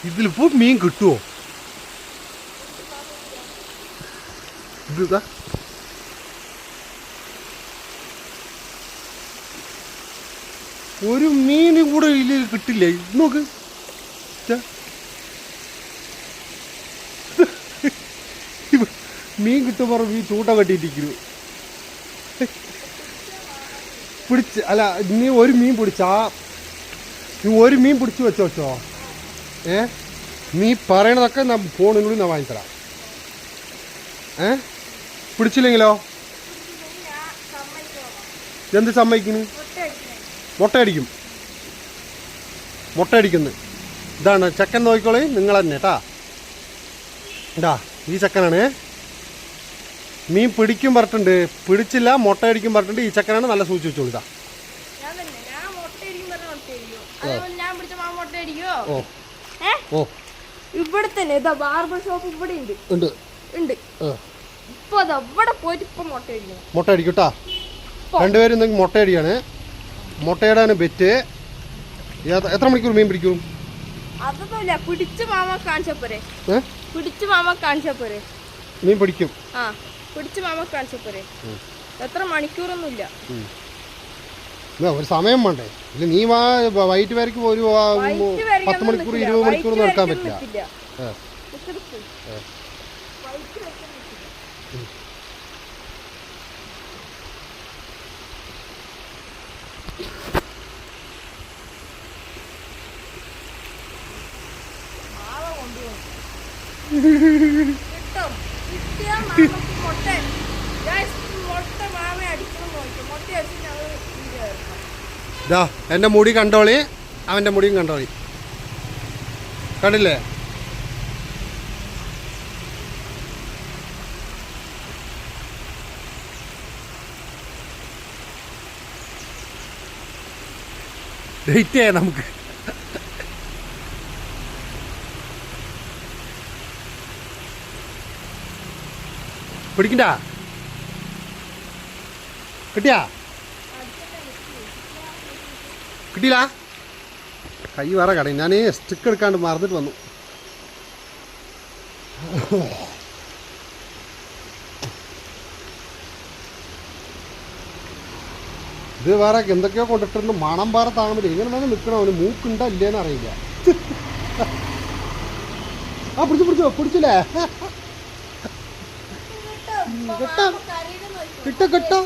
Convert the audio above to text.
ഇതിലിപ്പോ മീൻ കിട്ടുമോ? ഇതാ ഒരു മീൻ കൂടെ ഇതിൽ കിട്ടില്ല. നോക്ക്, മീൻ കിട്ടുമ്പോൾ ഈ ചൂട്ട കെട്ടിയിട്ടിരിക്കുന്നു. പിടിച്ച് അല്ല, നീ ഒരു മീൻ പിടിച്ചാ, നീ ഒരു മീൻ പിടിച്ച് വെച്ചോ. നീ പറയണതൊക്കെ ഞാൻ ഫോണിനുള്ളിൽ ഞാൻ വാങ്ങിത്തരാം. പിടിച്ചില്ലെങ്കിലോ എന്ത് സമ്മതിക്കുന്നു? മുട്ടയടിക്കുന്നു. ഇതാണ് ചെക്കൻ, നോക്കിക്കോളി നിങ്ങൾ തന്നെ കേട്ടാ. ഇതാ ഈ ചെക്കനാണ്. മീൻ പിടിക്കും പറഞ്ഞിട്ടുണ്ട്, പിടിച്ചില്ല മുട്ടയടിക്കും പറഞ്ഞിട്ടുണ്ട്. ഈ ചെക്കനാണ്, നല്ല സൂചിച്ച് വെച്ചോളിതാ. ഇവിടെ തന്നെ ബാർബർ ഷോപ്പ് ഇവിടെ ഉണ്ട്. ഇപ്പൊ അവിടെ പോയിട്ട് ഇപ്പൊ മുട്ടയടിക്കൂട്ടാ. രണ്ടുപേരും എന്തെങ്കിലും മുട്ടയടിയാണ്. മുട്ടയിടാണ് ബെറ്റ്. എത്ര മണിക്കൂർ മീൻ പിടിക്കും? അതൊന്നുമില്ല, പിടിച്ച് മാമ കാണിച്ചപ്പോരെ. മീൻ പിടിക്കും. പിടിച്ച് മാമ കാണിച്ചപ്പോരെ. എത്ര മണിക്കൂറൊന്നുമില്ല. ഒരു സമയം വേണ്ടേ? ഇല്ല നീ വൈകിട്ട് വരയ്ക്ക് ഒരു 10 മണിക്കൂർ 20 മണിക്കൂർ നടക്കാൻ പറ്റില്ല. ഇതാ എൻ്റെ മുടി കണ്ടോളി, അവൻ്റെ മുടിയും കണ്ടോളി. കണ്ടില്ലേ? ഡേറ്റ് ചെയ്യാം നമുക്ക്. പിടിക്കണ്ട? കിട്ടിയാ? കിട്ടിയില്ല? കൈ വേറെ കടയും. ഞാൻ സ്റ്റിക്ക് എടുക്കാണ്ട് മറന്നിട്ട് വന്നു. ഇത് വേറെ എന്തൊക്കെയോ കൊണ്ടിട്ടുണ്ട്. മണം വേറെ താങ്ങാൻ പറ്റും. എങ്ങനെ വേണം നിൽക്കണം? അവന് മൂക്കുണ്ടോ ഇല്ലേന്ന് അറിയില്ല. പിടിച്ചില്ലേ? കിട്ടോ.